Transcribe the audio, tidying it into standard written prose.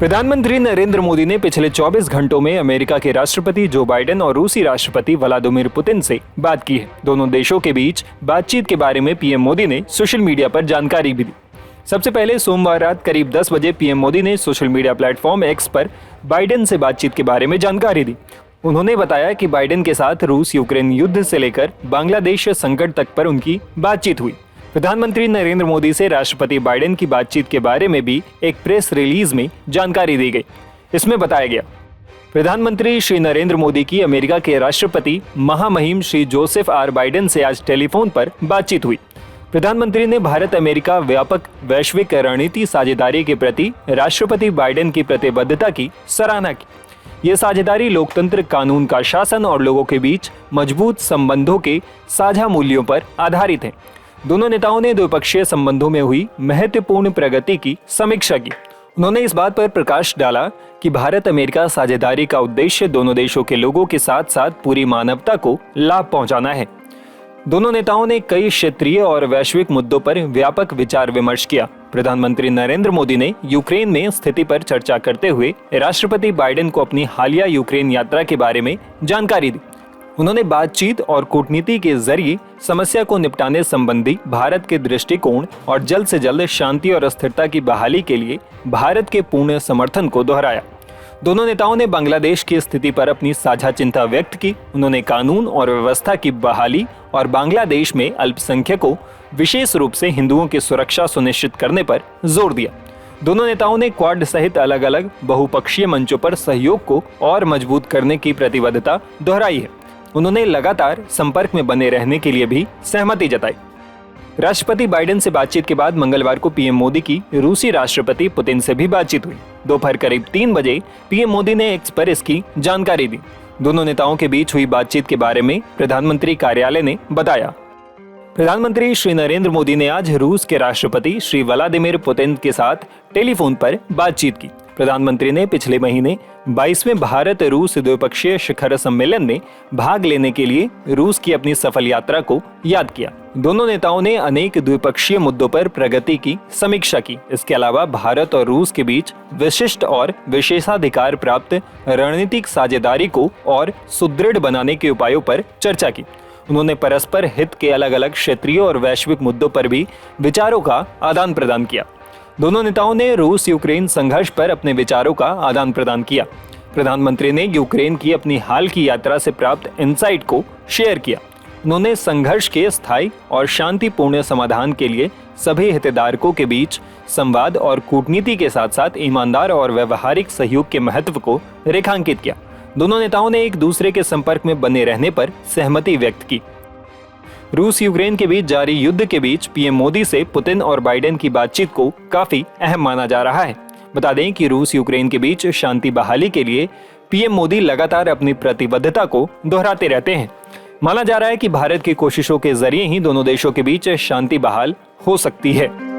प्रधानमंत्री नरेंद्र मोदी ने पिछले 24 घंटों में अमेरिका के राष्ट्रपति जो बाइडेन और रूसी राष्ट्रपति व्लादिमीर पुतिन से बात की है। दोनों देशों के बीच बातचीत के बारे में पीएम मोदी ने सोशल मीडिया पर जानकारी भी दी। सबसे पहले सोमवार रात करीब 10 बजे पीएम मोदी ने सोशल मीडिया प्लेटफॉर्म एक्स पर बाइडेन से बातचीत के बारे में जानकारी दी। उन्होंने बताया कि बाइडेन के साथ रूस यूक्रेन युद्ध से लेकर बांग्लादेश संकट तक पर उनकी बातचीत हुई। प्रधानमंत्री नरेंद्र मोदी से राष्ट्रपति बाइडेन की बातचीत के बारे में भी एक प्रेस रिलीज में जानकारी दी गई। इसमें बताया गया, प्रधानमंत्री श्री नरेंद्र मोदी की अमेरिका के राष्ट्रपति महामहिम श्री जोसेफ आर बाइडेन से आज टेलीफोन पर बातचीत हुई। प्रधानमंत्री ने भारत अमेरिका व्यापक वैश्विक रणनीति साझेदारी के प्रति राष्ट्रपति बाइडेन की प्रतिबद्धता की सराहना की। ये साझेदारी लोकतंत्र, कानून का शासन और लोगों के बीच मजबूत संबंधों के साझा मूल्यों पर आधारित है। दोनों नेताओं ने द्विपक्षीय संबंधों में हुई महत्वपूर्ण प्रगति की समीक्षा की। उन्होंने इस बात पर प्रकाश डाला कि भारत अमेरिका साझेदारी का उद्देश्य दोनों देशों के लोगों के साथ साथ पूरी मानवता को लाभ पहुंचाना है। दोनों नेताओं ने कई क्षेत्रीय और वैश्विक मुद्दों पर व्यापक विचार विमर्श किया। प्रधानमंत्री नरेंद्र मोदी ने यूक्रेन में स्थिति पर चर्चा करते हुए राष्ट्रपति बाइडेन को अपनी हालिया यूक्रेन यात्रा के बारे में जानकारी दी। उन्होंने बातचीत और कूटनीति के जरिए समस्या को निपटाने संबंधी भारत के दृष्टिकोण और जल्द से जल्द शांति और स्थिरता की बहाली के लिए भारत के पूर्ण समर्थन को दोहराया। दोनों नेताओं ने बांग्लादेश की स्थिति पर अपनी साझा चिंता व्यक्त की। उन्होंने कानून और व्यवस्था की बहाली और बांग्लादेश में अल्पसंख्यकों, विशेष रूप से हिंदुओं की सुरक्षा सुनिश्चित करने पर जोर दिया। दोनों नेताओं ने क्वाड सहित अलग अलग बहुपक्षीय मंचों पर सहयोग को और मजबूत करने की प्रतिबद्धता दोहराई है। उन्होंने लगातार संपर्क में बने रहने के लिए भी सहमति जताई। राष्ट्रपति बाइडेन से बातचीत के बाद मंगलवार को पीएम मोदी की रूसी राष्ट्रपति पुतिन से भी बातचीत हुई। दोपहर करीब 3 बजे पीएम मोदी ने एक्स पर इसकी जानकारी दी। दोनों नेताओं के बीच हुई बातचीत के बारे में प्रधानमंत्री कार्यालय ने बताया, प्रधानमंत्री श्री नरेंद्र मोदी ने आज रूस के राष्ट्रपति श्री व्लादिमीर पुतिन के साथ टेलीफोन पर बातचीत की। प्रधानमंत्री ने पिछले महीने 22वें भारत रूस द्विपक्षीय शिखर सम्मेलन में भाग लेने के लिए रूस की अपनी सफल यात्रा को याद किया। दोनों नेताओं ने अनेक द्विपक्षीय मुद्दों पर प्रगति की समीक्षा की। इसके अलावा भारत और रूस के बीच विशिष्ट और विशेषाधिकार प्राप्त रणनीतिक साझेदारी को और सुदृढ़ बनाने के उपायों पर चर्चा की। उन्होंने परस्पर हित के अलग अलग क्षेत्रीय और वैश्विक मुद्दों पर भी विचारों का आदान प्रदान किया। दोनों नेताओं ने रूस यूक्रेन संघर्ष पर अपने विचारों का आदान प्रदान किया। प्रधानमंत्री ने यूक्रेन की अपनी हाल की यात्रा से प्राप्त इनसाइट को शेयर किया। उन्होंने संघर्ष के स्थायी और शांतिपूर्ण समाधान के लिए सभी हितधारकों के बीच संवाद और कूटनीति के साथ साथ ईमानदार और व्यवहारिक सहयोग के महत्व को रेखांकित किया। दोनों नेताओं ने एक दूसरे के संपर्क में बने रहने पर सहमति व्यक्त की। रूस यूक्रेन के बीच जारी युद्ध के बीच पीएम मोदी से पुतिन और बाइडेन की बातचीत को काफी अहम माना जा रहा है। बता दें कि रूस यूक्रेन के बीच शांति बहाली के लिए पीएम मोदी लगातार अपनी प्रतिबद्धता को दोहराते रहते हैं। माना जा रहा है कि भारत की कोशिशों के जरिए ही दोनों देशों के बीच शांति बहाल हो सकती है।